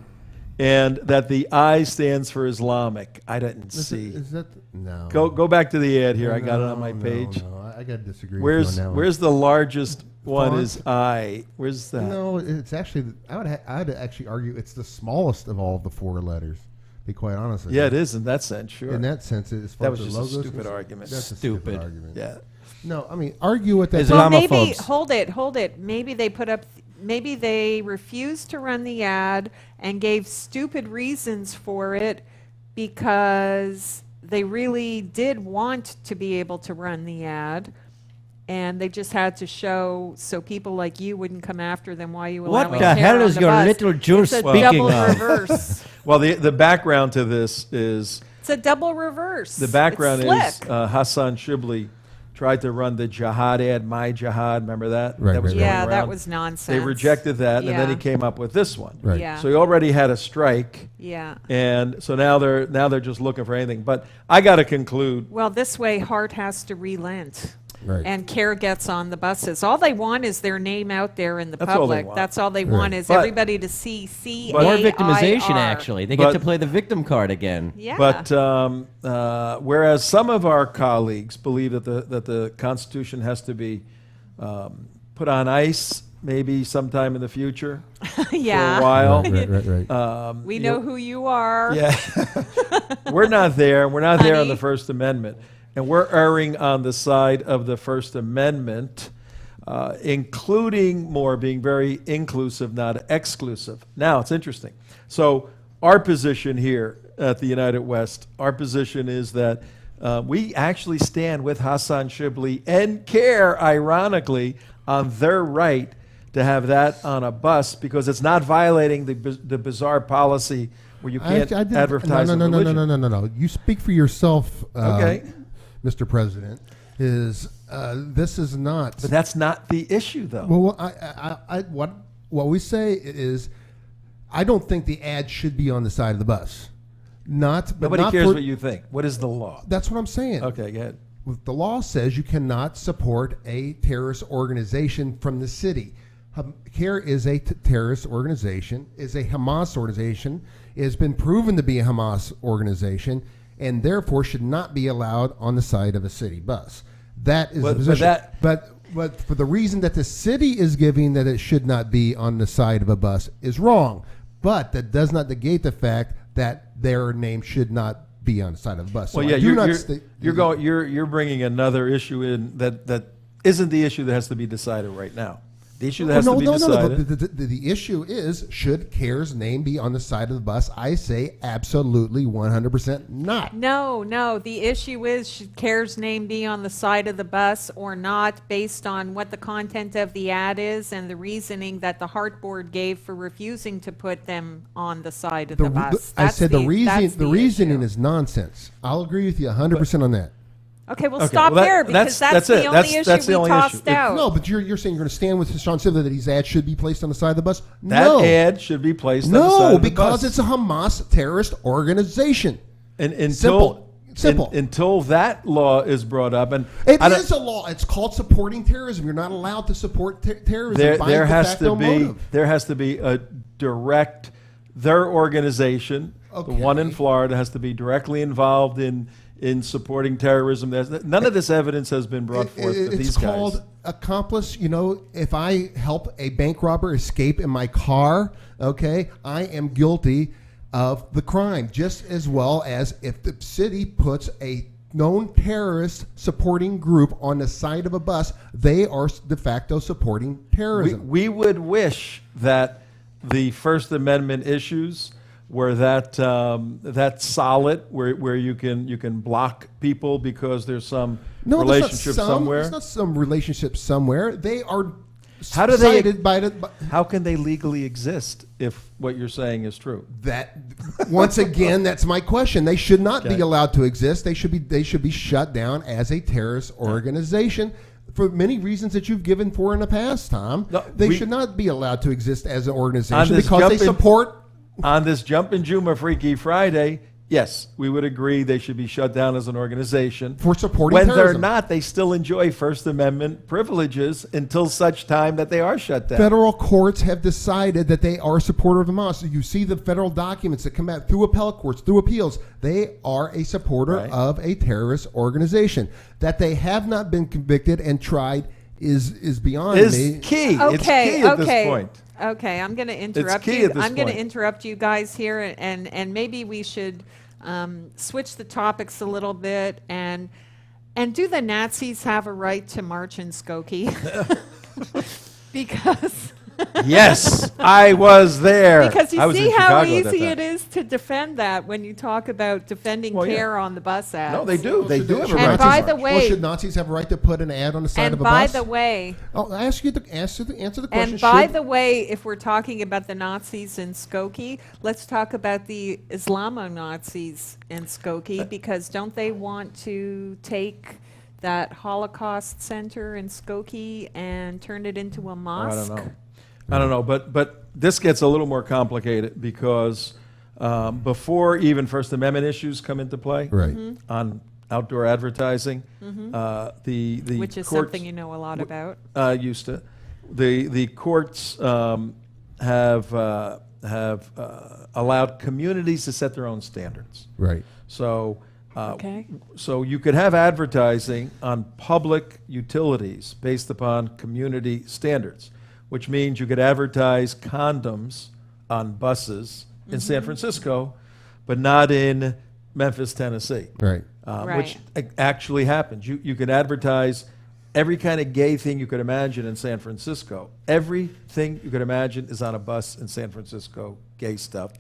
and that the I stands for Islamic. I didn't see. Is that no? Go back to the ad here. I got it on my page. No, I got to disagree with you on that one. Where's the largest one Font? is I? Where's that? No, it's actually. I'd actually argue it's the smallest of all the four letters. Be quite honest with you. Yeah, it is in that sense, sure. In that sense, as far That was as just the a logos, stupid argument. That's a Stupid. stupid argument. Yeah. No, I mean argue with that. Well, maybe Islamophobes. hold it. Maybe they put up. Maybe they refused to run the ad and gave stupid reasons for it because they really did want to be able to run the ad, and they just had to show so people like you wouldn't come after them while you What allowing the CAIR hell on is the your bus. little Jew It's a speaking double of? reverse. Well, the background to this is It's a double reverse. the background It's is slick. Hassan Shibly tried to run the jihad ad, My Jihad. Remember that? Right, that was right, going Yeah, that around. was nonsense. They rejected that, and then he Yeah. came up with this one. Right. Yeah. So he already had a strike, Yeah. and so now they're just looking for anything. But I got to conclude. Well, this way, HART has to relent. Right. And CAIR gets on the buses. All they want is their name out there in the That's all they public. want. That's all they want is But- everybody to see CAIR. More victimization, actually. They get But- to play the victim card again. Yeah. But whereas some of our colleagues believe that the Constitution has to be put on ice, maybe sometime in the future, yeah. for a while. Right. We know who you are. Yeah, we're not there. We're not there on the First Amendment, and we're erring on the side of the First Amendment, including more being very inclusive, not exclusive. Now it's interesting. So our position here at the United West, our position is that we actually stand with Hassan Shibly and CAIR, ironically, on their right to have that on a bus because it's not violating the bizarre policy where you can't advertise no, religion. No. You speak for yourself, Okay. Mr. President. This is not? But that's not the issue, though. Well, what we say is, I don't think the ad should be on the side of the bus. Nobody cares what you think. What is the law? That's what I'm saying. Okay, go ahead. The law says you cannot support a terrorist organization from the city. CAIR is a terrorist organization, is a Hamas organization, has been proven to be a Hamas organization, and therefore should not be allowed on the side of a city bus. That is the position. But for the reason that the city is giving that it should not be on the side of a bus is wrong. But that does not negate the fact that their name should not be on the side of the bus. So Well, yeah, you're you're bringing another issue in that isn't the issue that has to be decided right now. The issue that has to be decided. But the issue is, should CAIR's name be on the side of the bus? I say absolutely 100% not. No. The issue is, should CAIR's name be on the side of the bus or not, based on what the content of the ad is and the reasoning that the Heart Board gave for refusing to put them on the side of the bus. I said the reasoning issue. is nonsense. I'll agree with you 100% on that. Okay, well, Okay, stop well, there, because that's the only issue that's the we only tossed issue. out. No, but you're saying you're going to stand with Hassan Shibly that his ad should be placed on the side of the bus? That No. ad should be placed on the side No, of the because bus. it's a Hamas terrorist organization. And until Simple. until that law is brought up, and It I don't- is a law. It's called supporting terrorism. You're not allowed to support terrorism by there de has facto to be motive. there has to be a direct their organization, the one in Okay. Florida, has to be directly involved in supporting terrorism. None of this evidence has been brought forth that It's these guys. called accomplice. You know, if I help a bank robber escape in my car, okay, I am guilty of the crime just as well as if the city puts a known terrorist supporting group on the side of a bus, they are de facto supporting terrorism. We would wish that the First Amendment issues were that solid, where you can block people because there's some No, relationship somewhere. It's not some relationship somewhere. They are How do they- cited by the. How can they legally exist if what you're saying is true? That once again, that's my question. They should not Okay. be allowed to exist. They should be shut down as a terrorist organization for many reasons that you've given for in the past, Tom. No, they we- should not be allowed to exist as an On organization this because they Jumpin- support. On this Jumpin Jum'ah Freaky Friday, yes, we would agree they should be shut down as an organization. For supporting when terrorism. they're not, they still enjoy First Amendment privileges until such time that they are shut down. Federal courts have decided that they are supporter of Hamas. So you see the federal documents that come out through appellate courts, through appeals. They are a supporter Right. of a terrorist organization. That they have not been convicted and tried is beyond Is me. key. It's key at this point. Okay, I'm going to interrupt key you. at this I'm going to point. interrupt you guys here, and maybe we should switch the topics a little bit. And do the Nazis have a right to march in Skokie? Because Yes, I was there. because you I was see in how Chicago at that easy time. it is to defend that when you talk about defending Well, yeah. CAIR on the bus ads. No, they do. They do have a Should right And to by march. the Well, way, should Nazis have a right to put an ad on the side and of a by bus? the way, I'll ask you to answer the question. and by Should- the way, if we're talking about the Nazis in Skokie, let's talk about the Islamo-Nazis in Skokie, because don't they want to take that Holocaust center in Skokie and turn it into a mosque? I don't know, but this gets a little more complicated because before even First Amendment issues come into play, Right. on outdoor advertising, the Which is courts, something you know a lot about. used to, the courts have allowed communities to set their own standards. Right. So. Okay. So you could have advertising on public utilities based upon community standards, which means you could advertise condoms on buses in San Francisco, but not in Memphis, Tennessee, Right. which actually happens. You can advertise every kind of gay thing you could imagine in San Francisco. Everything you could imagine is on a bus in San Francisco, gay stuff,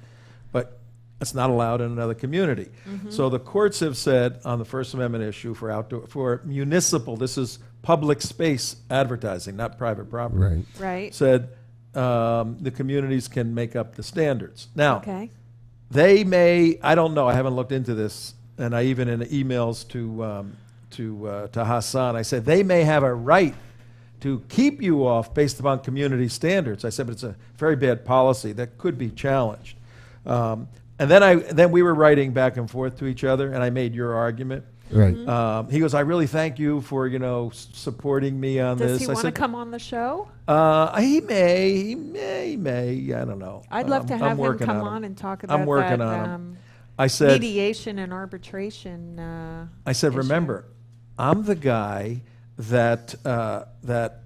but it's not allowed in another community. So the courts have said on the First Amendment issue for municipal, this is public space advertising, not private property. Right. Right. Said the communities can make up the standards. Now, Okay. they may, I don't know, I haven't looked into this, and I even in the emails to Hassan, I said they may have a right to keep you off based upon community standards. I said, but it's a very bad policy that could be challenged. And then we were writing back and forth to each other, and I made your argument. Right. He goes, I really thank you for supporting me on Does this. he I want to said, come on the show? he may. I don't know. I'd love to I'm have him working come on on and talk about I'm working that on him. I said, mediation and arbitration. issue. issue. Remember, I'm the guy that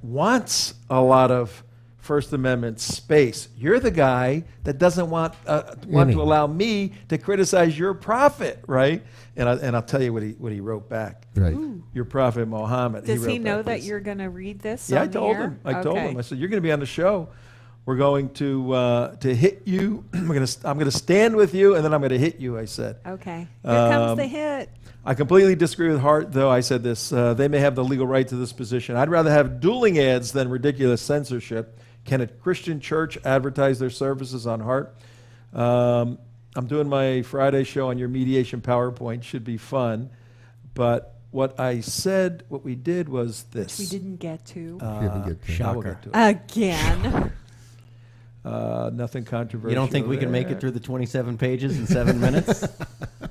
wants a lot of First Amendment space. You're the guy that doesn't want Any. to allow me to criticize your prophet, right? And I'll tell you what he wrote back. Right. Your prophet Muhammad. Does he wrote know back that this. you're going to read this? Yeah, I on the told air? him. I told Okay. him. I said, you're going to be on the show. We're going to hit you. I'm going to stand with you, and then I'm going to hit you. I said. Okay. Here comes the Um, hit. I completely disagree with Hart, though. I said this. They may have the legal right to this position. I'd rather have dueling ads than ridiculous censorship. Can a Christian church advertise their services on Hart? I'm doing my Friday show on your mediation PowerPoint. Should be fun. But what we did was this. We didn't get to. Didn't get to. I will Shocker. get to it. Again. Nothing controversial. You don't think we can make there. it through the 27 pages in 7 minutes?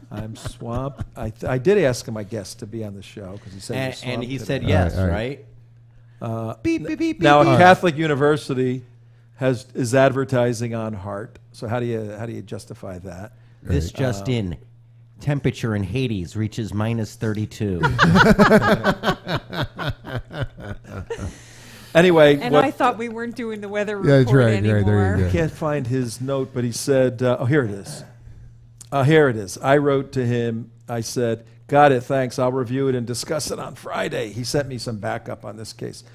I'm swamped. I did ask my guest to be on the show because he said he was And swamped he today. said All yes, right, all right? right. Beep, beep, beep, Now, a beep, beep. Catholic university is advertising on Hart. So how do you justify that? This just in. Temperature in Hades reaches minus 32. Anyway, And what, I thought we weren't doing the weather Yeah, report that's right, anymore. right, there you I go. can't find his note, but he said, oh, here it is. Here it is. I wrote to him. I said, got it, thanks. I'll review it and discuss it on Friday. He sent me some backup on this case.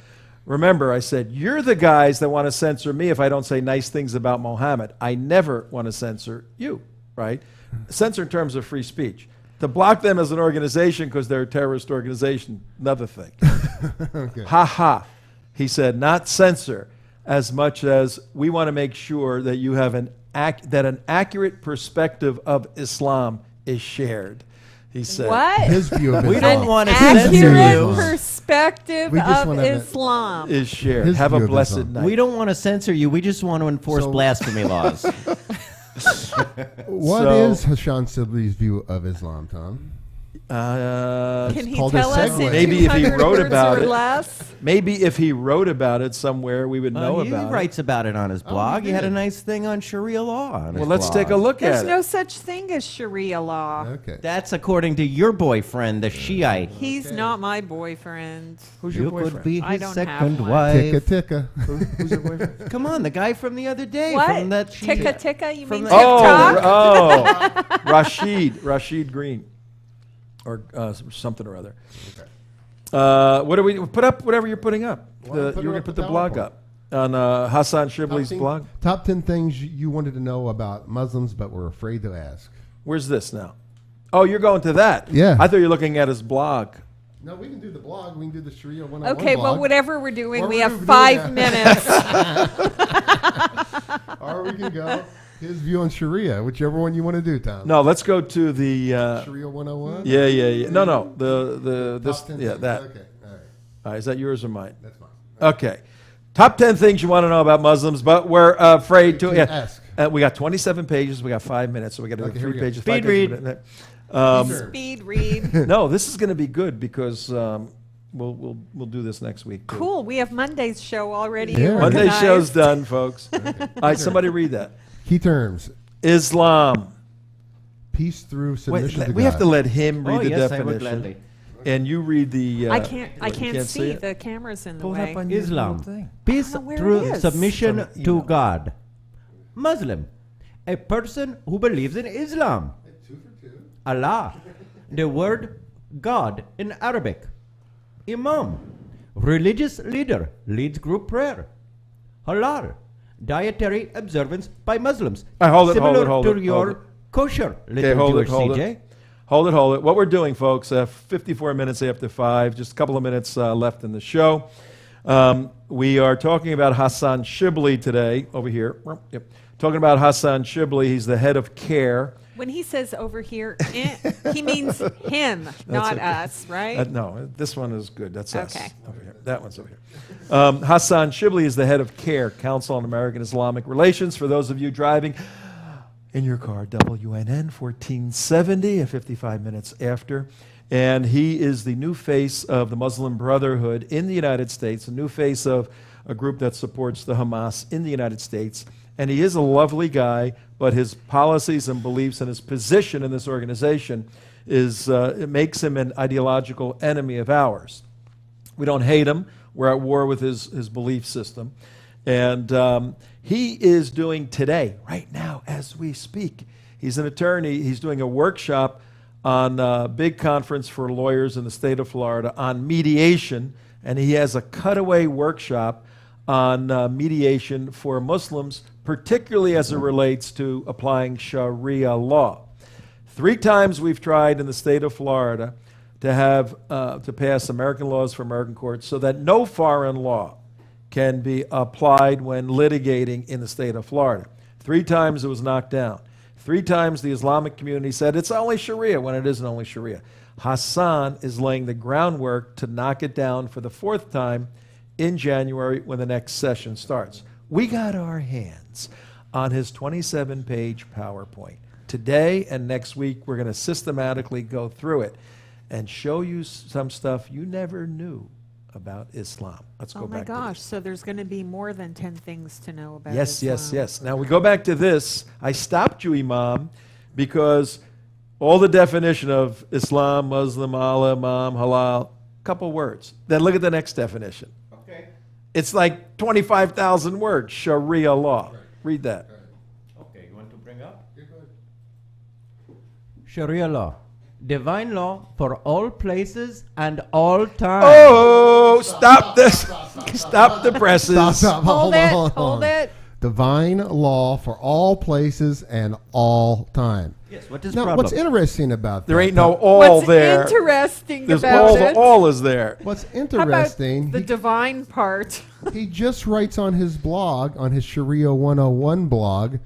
Remember, I said, you're the guys that want to censor me if I don't say nice things about Mohammed. I never want to censor you, right? Censor in terms of free speech. To block them as an organization because they're a terrorist organization, another thing. Okay. Ha ha. He said, not censor as much as we want to make sure that you have an accurate perspective of Islam is shared. He said, What? His view of We Islam. don't want to censor Accurate you. perspective We just of wanna- Islam. is shared. His Have view a of blessed Islam. night. We don't want to censor you. We just want to enforce So- blasphemy laws. What is Hassan Shibly's view of Islam, Tom? Can he called a tell us segue. in Maybe if he 200 wrote words about or it. less? Maybe if he wrote about it somewhere, we would know He about it. writes about it on his blog. he He had a did. nice thing on Sharia law on his Well, let's blog. take a look There's at no it. such thing as Sharia law. Okay. That's according to your boyfriend, the Shiite. He's not my boyfriend. Who's your You boyfriend? could be I his don't have second one. wife. Ticka. Who's your boyfriend? Come on, the guy from the other day. What? From that Ticka ticka? You mean the- TikTok? Rashid Green, or something or other. What do we put up? Whatever you're putting up. Well, You were going to up put the the blog PowerPoint. up on Hassan Shibley's blog. Top 10 things you wanted to know about Muslims but were afraid to ask. Where's this now? Oh, you're going to that. Yeah. I thought you were looking at his blog. No, we can do the blog. We can do the Sharia 101 Okay, well, blog. whatever we're doing, What we we're have doing 5 now. minutes. Or we can go his view on Sharia, whichever one you want to do, Tom. No, let's go to the. Sharia 101? Yeah. No. This. Top 10 Yeah, things. that. Okay, all right. Is that yours or mine? That's fine. Okay. Top 10 things you want to know about Muslims, but we're afraid to ask. We got 27 pages. We got 5 minutes, so we got to do Okay, here 3 we go. pages. Speed 5 pages read. a minute. Speed read. No, this is going to be good because we'll do this next week. too. Cool. We have Monday's show already. Yeah. Monday organized. show's done, folks. All right, somebody read that. Key terms. Islam. Peace through submission to we God. have to let him read Oh, the yes, I would definition. gladly. And you read the. I can't you see it? the camera's in the Pull it way. up on your little Islam. thing. Peace know where it through is. submission From the to email. God. Muslim. A person who believes in Islam. Allah. The word God in Arabic. Imam. Religious leader leads group prayer. Halal. Dietary observance by Muslims. Hold it, Similar hold to it, your hold it. kosher Okay, hold liturgy, it, hold CJ. it. Hold it. What we're doing, folks, 54 minutes after 5, just a couple of minutes left in the show. We are talking about Hassan Shibly today, over here. Yep. Talking about Hassan Shibly. He's the head of CAIR. When he says over here, he means him, not okay. us, right? No, this one is good. That's us. Okay. Over here. That one's over here. Hassan Shibly is the head of CAIR, Council on American Islamic Relations. For those of you driving in your car, WNN 1470, 55 minutes after. And he is the new face of the Muslim Brotherhood in the United States, a new face of a group that supports the Hamas in the United States. And he is a lovely guy, but his policies and beliefs and his position in this organization it makes him an ideological enemy of ours. We don't hate him. We're at war with his belief system. And he is doing today, right now, as we speak. He's an attorney. He's doing a workshop on a big conference for lawyers in the state of Florida on mediation. And he has a cutaway workshop on mediation for Muslims, particularly as it relates to applying Sharia law. 3 times we've tried in the state of Florida to have to pass American laws for American courts so that no foreign law can be applied when litigating in the state of Florida. 3 times it was knocked down. 3 times the Islamic community said it's only Sharia when it isn't only Sharia. Hassan is laying the groundwork to knock it down for the 4th time in January when the next session starts. We got our hands on his 27-page PowerPoint. Today and next week, we're going to systematically go through it and show you some stuff you never knew about Islam. Let's go Oh my back to gosh, this. so there's going to be more than 10 things to know about Yes, Islam. yes, yes. Now we go back to this. I stopped you, Imam, because all the definition of Islam, Muslim, Allah, Imam, halal, couple words. Then look at the next definition. Okay. It's like 25,000 words, Sharia law. Read that. Okay, you want to bring up? Sharia law. Divine law for all places and all time. Oh, stop this. Stop the presses. Stop. Hold on. hold it. Divine law for all places and all time. Yes, what is Now, problem? what's interesting about There that, ain't no Pat- all What's there. interesting There's about all, it? the all is there. What's How about interesting, the divine part? he just writes on his blog, on his Sharia 101 blog,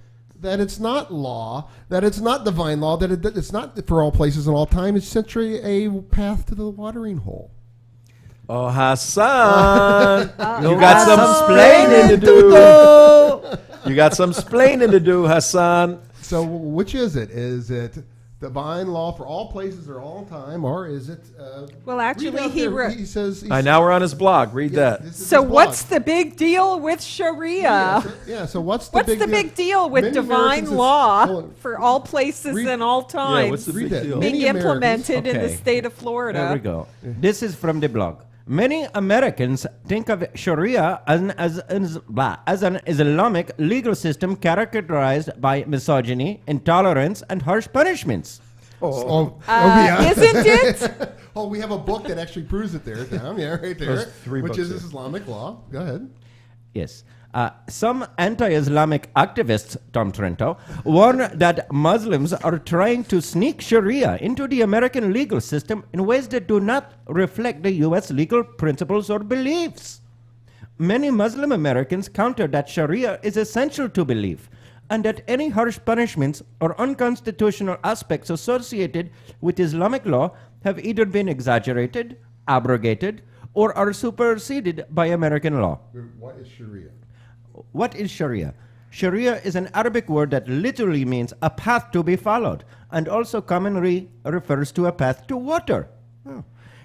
that it's not law, that it's not divine law, that it's not for all places and all time. It's simply a path to the watering hole. Oh, Hassan, you You got some splaining to do. You got some splaining to do, Hassan. So which is it? Is it divine law for all places or all time, or is it? Well, read actually, out he there. wrote. He says. Now we're on his blog. Read that. This is So his what's blog. the big deal with Sharia? Yeah. So what's the What's big the deal? big deal with Many divine Americans is- law hold on. for all places Read- and all times? Yeah, what's the Read big that. deal? Many being Americans- implemented in the Okay. state of Florida? There we go. This is from the blog. Many Americans think of Sharia as an Islamic legal system characterized by misogyny, intolerance, and harsh punishments. Yeah. Isn't it? Oh, we have a book that actually proves it there, Tom. Yeah, right there. There's 3 which books is there. Islamic law. Go ahead. Yes. Some anti-Islamic activists, Tom Trento, warn that Muslims are trying to sneak Sharia into the American legal system in ways that do not reflect the U.S. legal principles or beliefs. Many Muslim Americans counter that Sharia is essential to belief and that any harsh punishments or unconstitutional aspects associated with Islamic law have either been exaggerated, abrogated, or are superseded by American law. What is Sharia? What is Sharia? Sharia is an Arabic word that literally means a path to be followed and also commonly refers to a path to water.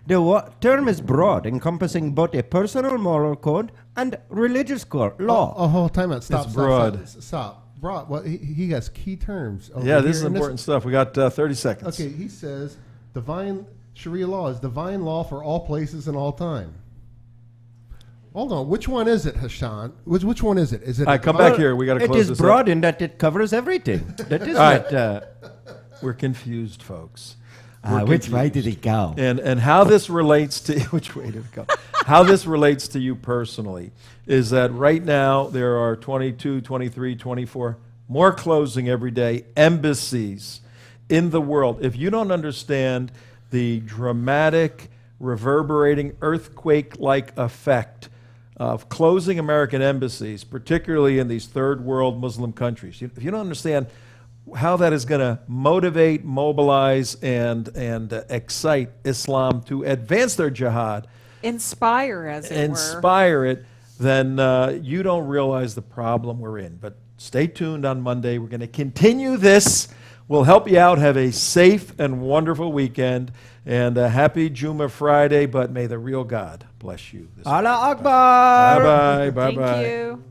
The term is broad, encompassing both a personal moral code and religious law. Oh, time out. Stop. It's stop, broad. Stop. Broad. Well, he has key terms. over Yeah, this is here, and important stuff. We got 30 seconds. Okay, he says divine Sharia law is divine law for all places and all time. Hold on, which one is it, Hassan? Which one is it? Is it? All right, come back here. We got to It close is this broad up. in that it covers everything. That is All right. not. We're confused, folks. Which way did it go? And how this relates to which way did it go? How this relates to you personally is that right now there are 22, 23, 24 more closing every day embassies in the world. If you don't understand the dramatic, reverberating, earthquake-like effect of closing American embassies, particularly in these third world Muslim countries, if you don't understand how that is going to motivate, mobilize, and excite Islam to advance their jihad, Inspire, as it were. inspire it, then you don't realize the problem we're in. But stay tuned on Monday. We're going to continue this. We'll help you out. Have a safe and wonderful weekend. And a happy Jum'ah Friday, but may the real God bless you. Allah Akbar! Bye-bye. Thank Bye-bye. you.